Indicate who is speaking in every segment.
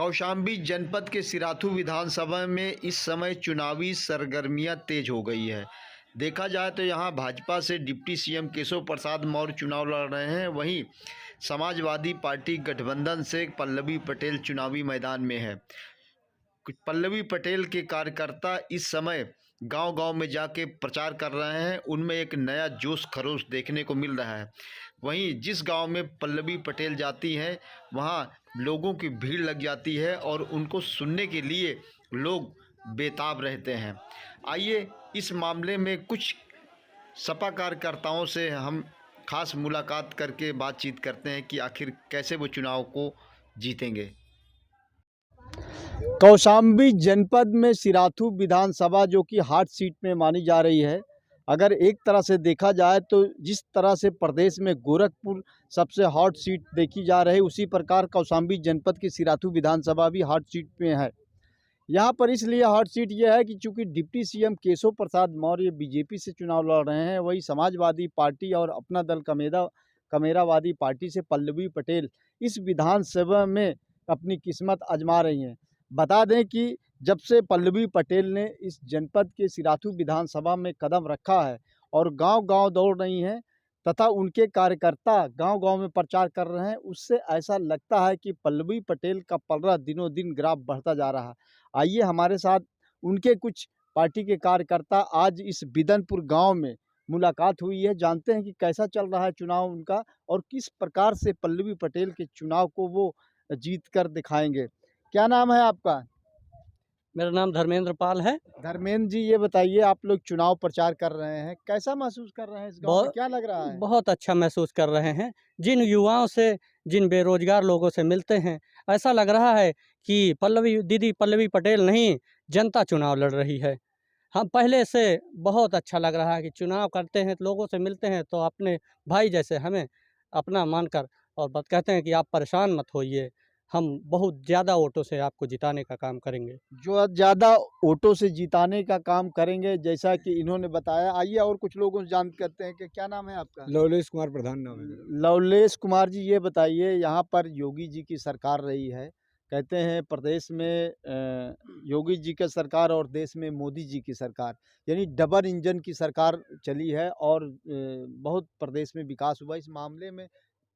Speaker 1: कौशाम्बी जनपद के सिराथू विधानसभा में इस समय चुनावी सरगर्मियां तेज हो गई है। देखा जाए तो यहां भाजपा से डिप्टी सीएम केशव प्रसाद मौर्य चुनाव लड़ रहे हैं, वहीं समाजवादी पार्टी गठबंधन से पल्लवी पटेल चुनावी मैदान में है। पल्लवी पटेल के कार्यकर्ता इस समय गांव-गांव में जाके प्रचार कर रहे हैं। उनमें एक नया जोश खरोश देखने को मिल रहा है। वहीं जिस गांव में पल्लवी पटेल जाती हैं, वहां लोगों की भीड़ लग जाती है और उनको सुनने के लिए लोग बेताब रहते हैं। आइए इस मामले में कुछ सपा कार्यकर्ताओं से हम खास मुलाकात करके बातचीत करते हैं कि आखिर कैसे वो चुनाव को जीतेंगे। कौशाम्बी जनपद में सिराथू विधानसभा जो कि हॉट सीट में मानी जा रही है, अगर एक तरह से देखा जाए तो जिस तरह से प्रदेश में गोरखपुर सबसे हॉट सीट देखी जा रही है, उसी प्रकार कौशाम्बी जनपद की सिराथू विधानसभा भी हॉट सीट में है। यहाँ पर इसलिए हॉट सीट यह है कि चूंकि deputy CM Keshav Prasad Maurya BJP से चुनाव लड़ रहे हैं, वही समाजवादी पार्टी और अपना दल कमेरावादी पार्टी से पल्लवी पटेल इस विधानसभा में अपनी किस्मत आजमा रही हैं। बता दें कि जब से पल्लवी पटेल ने इस जनपद के सिराथू विधानसभा में कदम रखा है और गांव-गांव दौड़ रही हैं तथा उनके कार्यकर्ता गांव-गांव में प्रचार कर रहे हैं, उससे ऐसा लगता है कि पल्लवी पटेल का पलड़ा दिनों दिन ग्राफ बढ़ता जा रहा है। आइए हमारे साथ उनके कुछ पार्टी के कार्यकर्ता आज इस बिदनपुर गाँव में मुलाकात हुई है। जानते हैं कि कैसा चल रहा है चुनाव उनका और किस प्रकार से पल्लवी पटेल के चुनाव को वो जीत कर दिखाएंगे। क्या नाम है आपका?
Speaker 2: मेरा नाम धर्मेंद्र पाल है।
Speaker 1: धर्मेंद्र जी, ये बताइए, आप लोग चुनाव प्रचार कर रहे हैं, कैसा महसूस कर रहे हैं इस गांव में? क्या लग रहा है?
Speaker 2: बहुत अच्छा महसूस कर रहे हैं। जिन युवाओं से, जिन बेरोजगार लोगों से मिलते हैं, ऐसा लग रहा है कि दीदी पल्लवी पटेल नहीं, जनता चुनाव लड़ रही है। हम पहले से बहुत अच्छा लग रहा है कि चुनाव करते हैं, लोगों से मिलते हैं तो अपने भाई जैसे हमें अपना मानकर और बात कहते हैं कि आप परेशान मत होइए, हम बहुत ज़्यादा वोटों से आपको जिताने का काम करेंगे।
Speaker 1: जो ज़्यादा वोटों से जिताने का काम करेंगे, जैसा कि इन्होंने बताया। आइए और कुछ लोगों से जान करते हैं कि क्या नाम है आपका?
Speaker 3: लवलेश कुमार प्रधान नाम है मेरा।
Speaker 1: लवलेश कुमार जी, ये बताइए, यहाँ पर योगी जी की सरकार रही है, कहते हैं प्रदेश में योगी जी की सरकार और देश में मोदी जी की सरकार, यानी डबल इंजन की सरकार चली है और बहुत प्रदेश में विकास हुआ। इस मामले में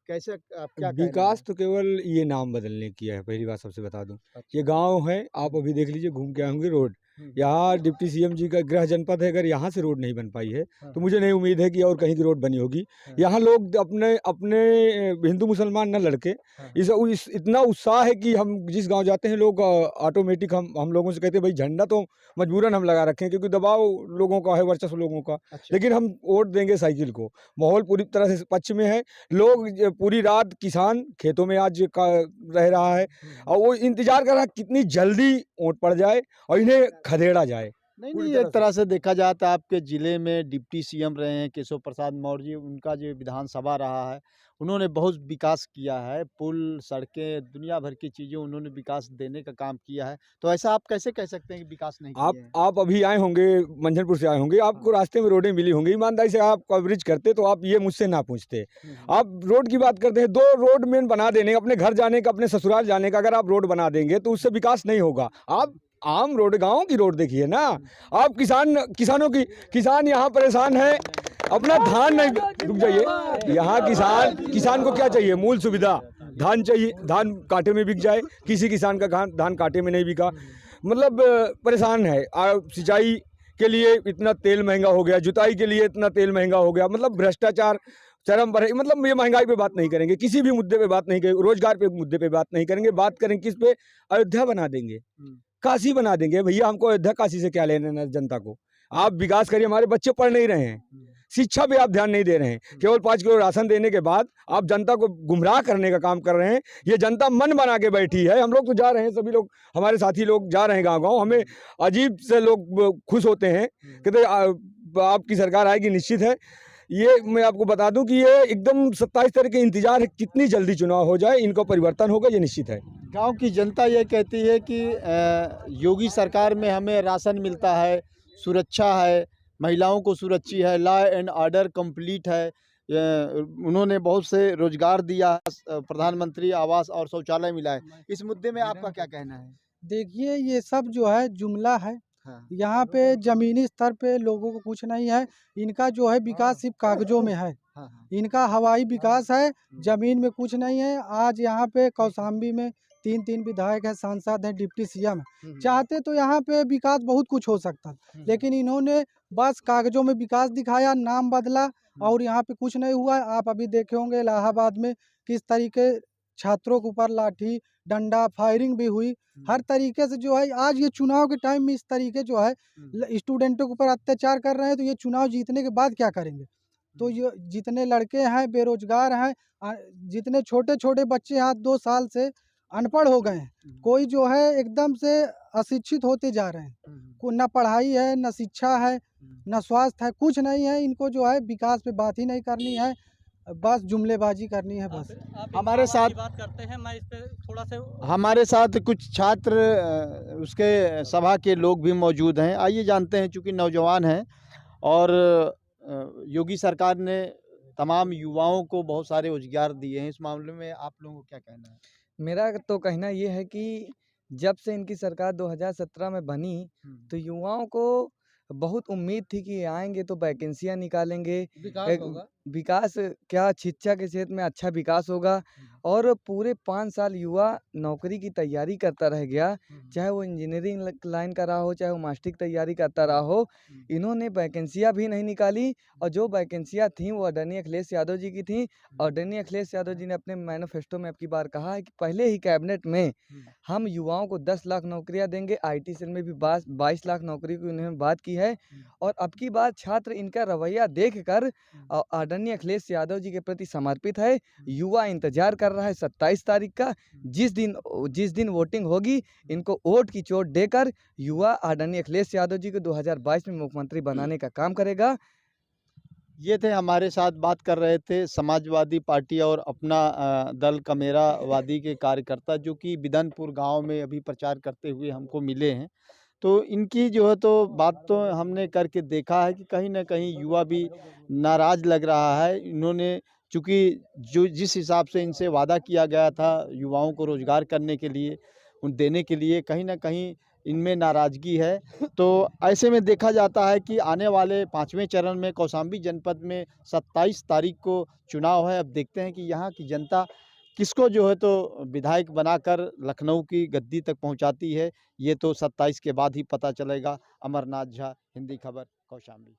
Speaker 1: कैसे आप क्या कह रहे
Speaker 3: विकास
Speaker 1: हैं?
Speaker 3: तो केवल ये नाम बदलने किया है, पहली बात सबसे बता दूं। ये गांव है, आप अभी देख लीजिए, घूम के आए होंगे रोड। यहाँ डिप्टी सीएम जी का गृह जनपद है, अगर यहाँ से रोड नहीं बन पाई है तो मुझे नहीं उम्मीद है कि और कहीं की रोड बनी होगी। यहाँ लोग अपने अपने हिंदू मुसलमान न लड़के इस इतना उत्साह है कि हम जिस गांव जाते हैं लोग ऑटोमेटिक हम लोगों से कहते हैं भाई झंडा तो मजबूरन हम लगा रखे हैं क्योंकि दबाव लोगों का है, वर्चस्व लोगों का।
Speaker 1: अच्छा।
Speaker 3: लेकिन हम वोट देंगे साइकिल को। माहौल पूरी तरह से पक्ष में है। लोग पूरी रात किसान खेतों में आज रह रहा है और वो इंतजार कर रहा है कितनी जल्दी वोट पड़ जाए और इन्हें खदेड़ा जाए।
Speaker 1: नहीं, एक तरह से देखा जाए तो आपके ज़िले में डिप्टी सीएम रहे हैं केशव प्रसाद मौर्य जी, उनका जो विधानसभा रहा है, उन्होंने बहुत विकास किया है, पुल, सड़कें, दुनिया भर की चीज़ें उन्होंने विकास देने का काम किया है। तो ऐसा आप कैसे कह सकते हैं कि विकास नहीं किए हैं?
Speaker 3: आप अभी आए होंगे, मंझनपुर से आए होंगे, आपको रास्ते में रोडें मिली होंगी। ईमानदारी से आप कवरेज करते तो आप ये मुझसे ना पूछते। आप रोड की बात करते हैं, 2 रोड मेन बना देने, अपने घर जाने का, अपने ससुराल जाने का अगर आप रोड बना देंगे तो उससे विकास नहीं होगा। आप आम रोड, गाँव की रोड देखिए ना। आप किसान यहाँ परेशान है, अपना धान नहीं, रुक जाइए, यहाँ किसान को क्या चाहिए? मूल सुविधा, धान चाहिए, धान कांटे में बिक जाए। किसी किसान का धान कांटे में नहीं बिका, मतलब परेशान है। सिंचाई के लिए इतना तेल महंगा हो गया, जुताई के लिए इतना तेल महंगा हो गया, मतलब भ्रष्टाचार चरम पर है। मतलब ये महंगाई पे बात नहीं करेंगे, किसी भी मुद्दे पे बात नहीं करेंगे, रोजगार पे मुद्दे पे बात नहीं करेंगे। बात करेंगे किस पे? अयोध्या बना देंगे, काशी बना देंगे। भैया हमको अयोध्या काशी से क्या लेना है? जनता को आप विकास करिए। हमारे बच्चे पढ़ नहीं रहे हैं, शिक्षा पे आप ध्यान नहीं दे रहे हैं। केवल 5 किलो राशन देने के बाद आप जनता को गुमराह करने का काम कर रहे हैं। ये जनता मन बना के बैठी है। हम लोग तो जा रहे हैं, सभी लोग हमारे साथी लोग जा रहे हैं गाँव-गाँव। हमें अजीब से लोग खुश होते हैं, कहते आपकी सरकार आएगी, निश्चित है। ये मैं आपको बता दूं कि ये एकदम 27 तारीख के इंतजार है, कितनी जल्दी चुनाव हो जाए, इनका परिवर्तन होगा, ये निश्चित है।
Speaker 1: गांव की जनता ये कहती है कि योगी सरकार में हमें राशन मिलता है, सुरक्षा है, महिलाओं को सुरक्षित है, लॉ एंड ऑर्डर कंप्लीट है, उन्होंने बहुत से रोजगार दिया, प्रधानमंत्री आवास और शौचालय मिला है। इस मुद्दे में आपका क्या कहना है?
Speaker 4: देखिए ये सब जो है जुमला है।
Speaker 1: हाँ,
Speaker 4: यहाँ पे ज़मीनी स्तर पे लोगों को कुछ नहीं है। इनका जो है विकास सिर्फ़ कागज़ों में है।
Speaker 1: हाँ, हाँ।
Speaker 4: इनका हवाई विकास है, ज़मीन में कुछ नहीं है। आज यहाँ पे कौशाम्बी में 3-3 विधायक हैं, सांसद हैं, डिप्टी सीएम हैं। चाहते तो यहाँ पे विकास बहुत कुछ हो सकता, लेकिन इन्होंने बस कागज़ों में विकास दिखाया, नाम बदला और यहाँ पे कुछ नहीं हुआ। आप अभी देखे होंगे इलाहाबाद में किस तरीके छात्रों के ऊपर लाठी, डंडा, फायरिंग भी हुई। हर तरीके से जो है आज ये चुनाव के टाइम में इस तरीके जो है स्टूडेंटों के ऊपर अत्याचार कर रहे हैं, तो ये चुनाव जीतने के बाद क्या करेंगे? तो ये जितने लड़के हैं बेरोजगार हैं, जितने छोटे-छोटे बच्चे आज 2 साल से अनपढ़ हो गए हैं, कोई जो है एकदम से अशिक्षित होते जा रहे हैं। को ना पढ़ाई है, ना शिक्षा है, ना स्वास्थ्य है, कुछ नहीं है। इनको जो है विकास पे बात ही नहीं करनी है, बस जुमलेबाजी करनी है बस।
Speaker 2: आप
Speaker 1: हमारे
Speaker 2: इलाहाबाद
Speaker 1: साथ
Speaker 2: की बात करते हैं, मैं इस पे थोड़ा सा
Speaker 1: हमारे साथ कुछ छात्र उसके सभा के लोग भी मौजूद हैं। आइए जानते हैं, चूँकि नौजवान हैं और योगी सरकार ने तमाम युवाओं को बहुत सारे रोजगार दिए हैं। इस मामले में आप लोगों को क्या कहना है?
Speaker 5: मेरा तो कहना ये है कि जब से इनकी सरकार 2017 में बनी, तो युवाओं को बहुत उम्मीद थी कि आएँगे तो वैकेंसियाँ निकालेंगे, विकास क्या शिक्षा के क्षेत्र में अच्छा विकास होगा और पूरे 5 साल युवा नौकरी की तैयारी करता रह गया, चाहे वो इंजीनियरिंग लाइन का रहा हो, चाहे वो मास्टर की तैयारी करता रहा हो। इन्होंने वैकेंसियाँ भी नहीं निकाली और जो वैकेंसियाँ थीं वो आदरणीय अखिलेश यादव जी की थीं। आदरणीय अखिलेश यादव जी ने अपने मैनिफेस्टो में अब की बार कहा है कि पहले ही कैबिनेट में हम युवाओं को 10 लाख नौकरियां देंगे। आईटी सेल में भी 22 लाख नौकरी की उन्होंने बात की है और अब की बार छात्र इनका रवैया देखकर आदरणीय अखिलेश यादव जी के प्रति समर्पित है। युवा इंतजार कर रहा है 27 तारीख का, जिस दिन वोटिंग होगी, इनको वोट की चोट देकर युवा आदरणीय अखिलेश यादव जी को 2022 में मुख्यमंत्री बनाने का काम करेगा।
Speaker 1: ये थे हमारे साथ बात कर रहे थे समाजवादी पार्टी और अपना दल कमेरावादी के कार्यकर्ता, जो कि बिदनपुर गांव में अभी प्रचार करते हुए हमको मिले हैं। तो इनकी जो है तो बात तो हमने करके देखा है कि कहीं न कहीं युवा भी नाराज़ लग रहा है। इन्होंने चूँकि जो जिस हिसाब से इनसे वादा किया गया था युवाओं को रोज़गार करने के लिए, उन देने के लिए, कहीं न कहीं इनमें नाराज़गी है। तो ऐसे में देखा जाता है कि आने वाले 5वें चरण में कौशाम्बी जनपद में 27 तारीख को चुनाव है। अब देखते हैं कि यहाँ की जनता किसको जो है तो विधायक बनाकर लखनऊ की गद्दी तक पहुँचाती है। ये तो 27 के बाद ही पता चलेगा। अमरनाथ झा, हिंदी खबर, कौशाम्बी।